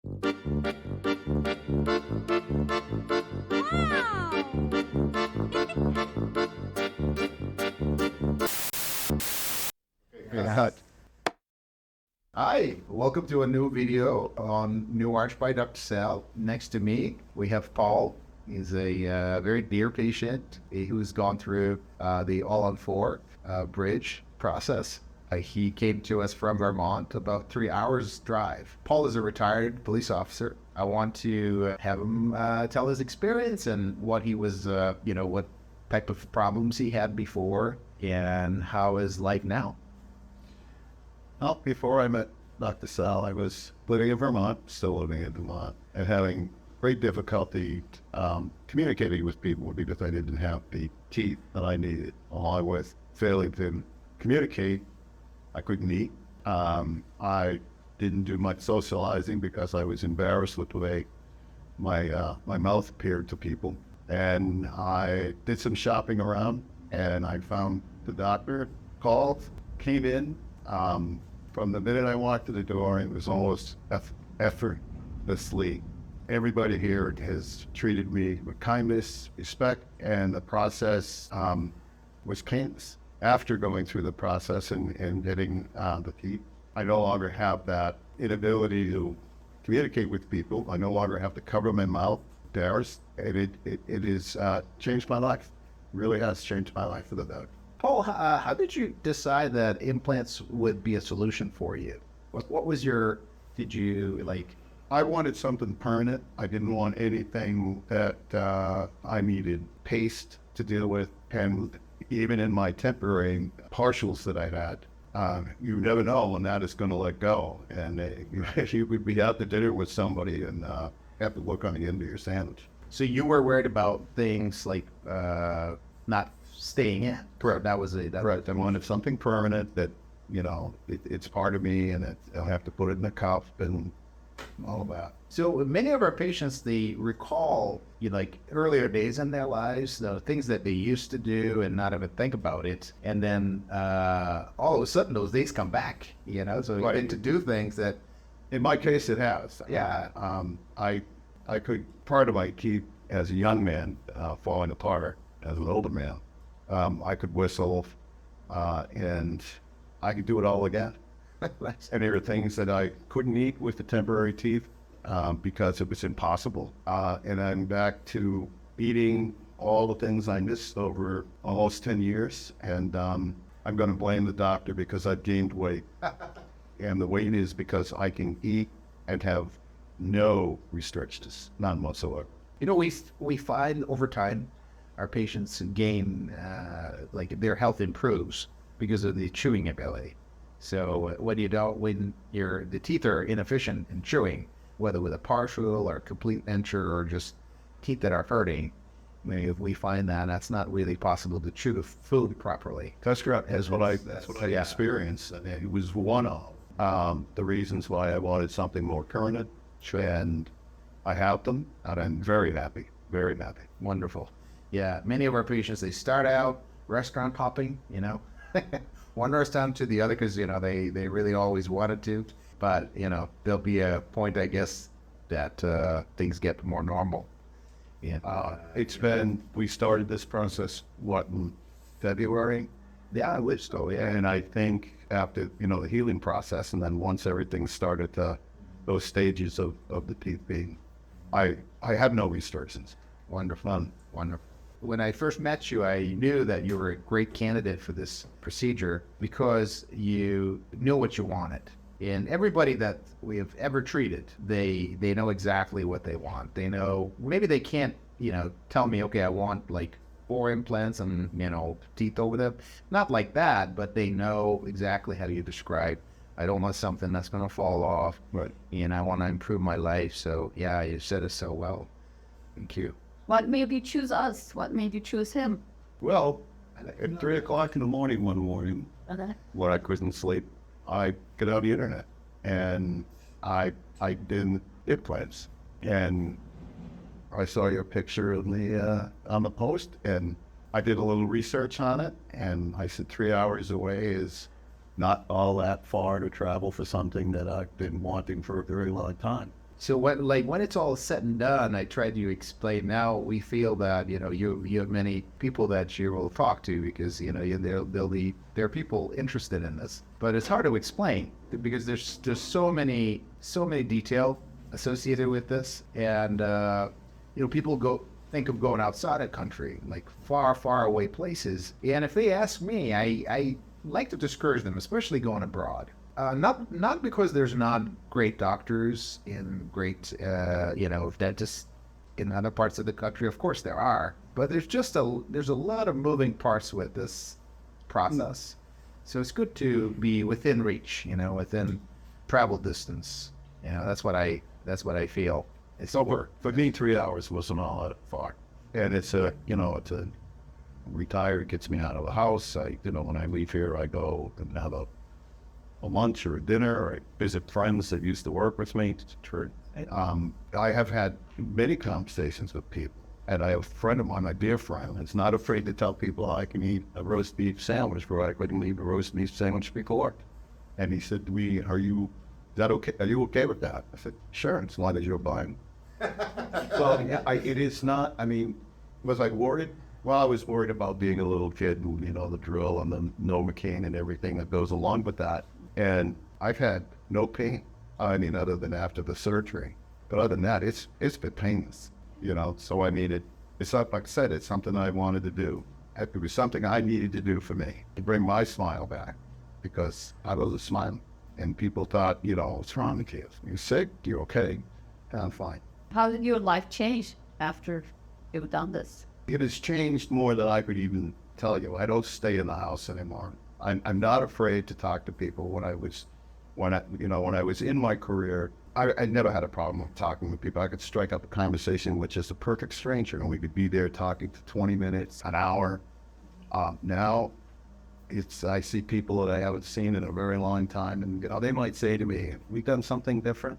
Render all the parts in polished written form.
Yeah. Hi, welcome to a new video on New Arch by Dr. Sal. Next to me, we have Paul. He's a very dear patient who's gone through the all-on-4 bridge process. He came to us from Vermont, about 3 hours drive. Paul is a retired police officer. I want to have him tell his experience and what he was, what type of problems he had before and how is life now. Well, before I met Dr. Sal, I was living in Vermont, still living in Vermont, and having great difficulty communicating with people because I didn't have the teeth that I needed. Along with failing to communicate, I couldn't eat. I didn't do much socializing because I was embarrassed with the way my mouth appeared to people. And I did some shopping around, and I found the doctor, called, came in. From the minute I walked to the door, it was almost effortlessly. Everybody here has treated me with kindness, respect, and the process was painless. After going through the process and getting the teeth, I no longer have that inability to communicate with people. I no longer have to cover my mouth. It has changed my life. Really has changed my life for the better. Paul, how did you decide that implants would be a solution for you? What was did you like? I wanted something permanent. I didn't want anything that I needed paste to deal with. And even in my temporary partials that I had, you never know when that is going to let go. And you would be out to dinner with somebody and have to look on the end of your sandwich. So you were worried about things like not staying in. Correct. That was Right. I wanted something permanent that, it's part of me, and I'll have to put it in a cup and all of that. So many of our patients, they recall, like earlier days in their lives, the things that they used to do and not even think about it. And then all of a sudden those days come back, so you begin to do things that. In my case, it has. Yeah. I could, part of my teeth as a young man falling apart as an older man. I could whistle, and I could do it all again. And there are things that I couldn't eat with the temporary teeth because it was impossible. And I'm back to eating all the things I missed over almost 10 years. And I'm going to blame the doctor because I've gained weight. And the weight is because I can eat and have no restrictions, none whatsoever. We find over time our patients gain, their health improves because of the chewing ability. So when the teeth are inefficient in chewing, whether with a partial or complete denture or just teeth that are hurting, if we find that that's not really possible to chew the food properly. That's correct. That's what I experienced. And it was one of the reasons why I wanted something more permanent. Sure. And I have them, and I'm very happy, very happy. Wonderful. Yeah, many of our patients, they start out restaurant hopping, one restaurant to the other because, they really always wanted to. But, there'll be a point, I guess, that things get more normal. Yeah. We started this process, in February? Yeah, I wish so, yeah. And I think after, the healing process, and then once everything started those stages of the teeth being, I have no restrictions. Wonderful. None. Wonderful. When I first met you, I knew that you were a great candidate for this procedure because you knew what you wanted. And everybody that we have ever treated, they know exactly what they want. They know, maybe they can't, tell me, okay, I want like 4 implants and, teeth over them. Not like that, but they know exactly how you describe. I don't want something that's going to fall off. Right. And I want to improve my life. So, yeah, you said it so well. Thank you. What made you choose us? What made you choose him? Well, at 3 o'clock in the morning one morning, Okay. when I couldn't sleep, I got on the internet and I did implants, and I saw your picture on the post, and I did a little research on it, and I said 3 hours away is not all that far to travel for something that I've been wanting for a very long time. So when it's all said and done, I try to explain. Now we feel that you have many people that you will talk to because there are people interested in this. But it's hard to explain because there's so many detail associated with this, and people think of going outside the country, like far away places. And if they ask me, I like to discourage them, especially going abroad. Not because there's not great doctors and great, dentists in other parts of the country. Of course there are, but there's a lot of moving parts with this process. So it's good to be within reach, within travel distance. That's what I feel. It's So for me, 3 hours wasn't all that far, and it's a retired, gets me out of the house. When I leave here, I go and have a lunch or a dinner, or I visit friends that used to work with me. I have had many conversations with people, and I have a friend of mine, my dear friend, that's not afraid to tell people I can eat a roast beef sandwich where I couldn't eat a roast beef sandwich before. And he said to me, Are you okay with that? I said, sure, as long as you're buying. Well, yeah, it is not, was I worried? Well, I was worried about being a little kid, the drill and the Novocaine and everything that goes along with that. And I've had no pain, other than after the surgery. But other than that, it's been painless, So it's not, like I said, it's something I wanted to do. It was something I needed to do for me, to bring my smile back, because I was smiling. And people thought, what's wrong with you? You're sick? You're okay? I'm fine. How did your life change after you've done this? It has changed more than I could even tell you. I don't stay in the house anymore. I'm not afraid to talk to people. When I was in my career, I never had a problem with talking with people. I could strike up a conversation with just a perfect stranger, and we could be there talking for 20 minutes, an hour. Now, I see people that I haven't seen in a very long time, and they might say to me, "We've done something different."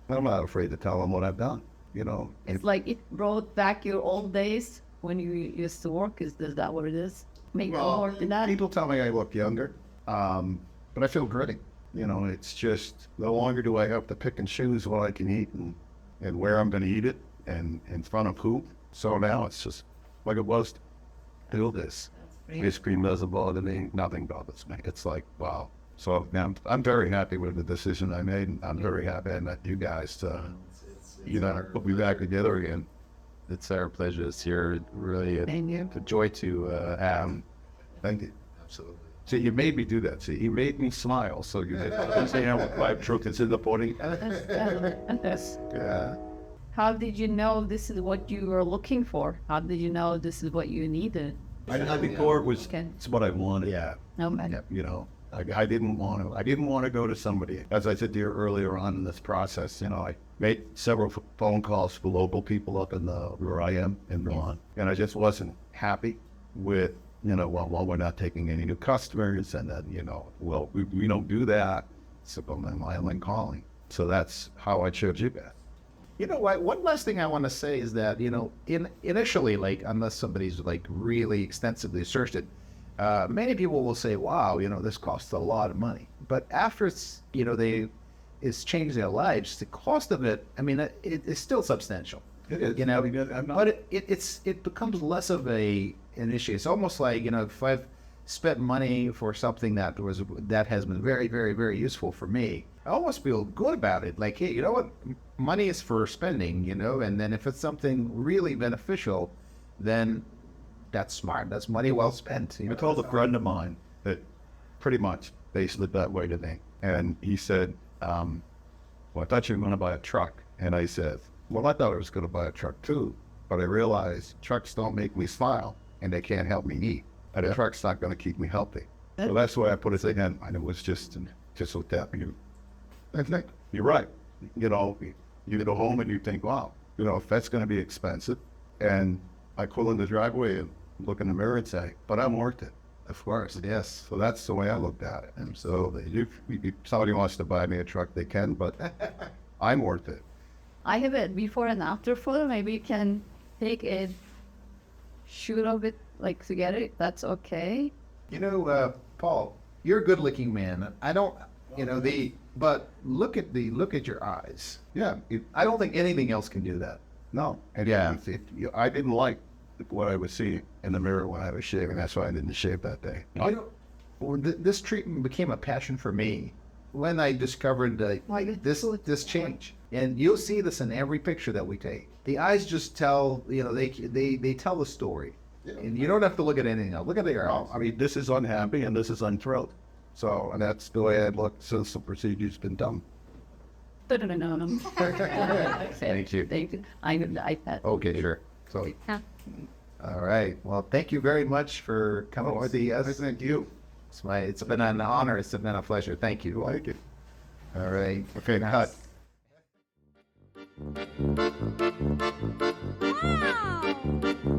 I'm not afraid to tell them what I've done. It's like it brought back your old days when you used to work. Is that what it is? Make more than that? People tell me I look younger, but I feel gritty. It's just no longer do I have to pick and choose what I can eat and where I'm going to eat it and in front of who. So now it's just like it was to do this. Ice cream doesn't bother me. Nothing bothers me. It's like, wow. So I'm very happy with the decision I made. And I'm very happy I met you guys to, put me back together again. It's our pleasure. It's really a joy to have. Thank you. Absolutely. See, you made me do that. See, you made me smile. So you did. My truth is in the pudding. Yeah. How did you know this is what you were looking for? How did you know this is what you needed? Before it's what I wanted. Yeah. Okay. I didn't want to go to somebody. As I said to you earlier on in this process, I made several phone calls for local people up in where I am in Vermont, and I just wasn't happy with, well, we're not taking any new customers, and then, well, we don't do that. So I'm calling. So that's how I chose you guys. One last thing I want to say is that, initially, like, unless somebody's like really extensively searched it, many people will say, wow, this costs a lot of money. But after it's changed their lives, the cost of it, it's still substantial. It is. But it becomes less of an issue. It's almost like, if I've spent money for something that has been very, very, very useful for me, I almost feel good about it. Like, hey, you know what? Money is for spending, and then if it's something really beneficial, then that's smart. That's money well spent. I told a friend of mine that pretty much they slid that way to me. And he said, well, I thought you were going to buy a truck. And I said, well, I thought I was going to buy a truck too. But I realized trucks don't make me smile and they can't help me eat. And a truck's not going to keep me healthy. So that's why I put it again. And it was just with that. I think you're right. You go home and you think, wow, if that's going to be expensive. And I pull in the driveway and look in the mirror and say, but I'm worth it. Of course, yes. So that's the way I looked at it. And so if somebody wants to buy me a truck, they can, but I'm worth it. I have a before and after photo. Maybe you can take a shoot of it, like, together, if that's okay. Paul, you're a good-looking man. I don't, But look at your eyes. Yeah, I don't think anything else can do that. no. And Yeah. I didn't like what I was seeing in the mirror when I was shaving. That's why I didn't shave that day. This treatment became a passion for me when I discovered this change. And you'll see this in every picture that we take. The eyes just tell, they tell the story. And you don't have to look at anything else. Look at their eyes. I mean, this is unhappy and this is unthrilled. So, and that's the way I've looked since the procedure's been done. No. Thank you. Thank you. I Okay, sure. So, Yeah. all right. Well, thank you very much for coming to see us. Thank you. It's been an honor. It's been a pleasure. Thank you. Like it. All right. Okay, cut. Wow!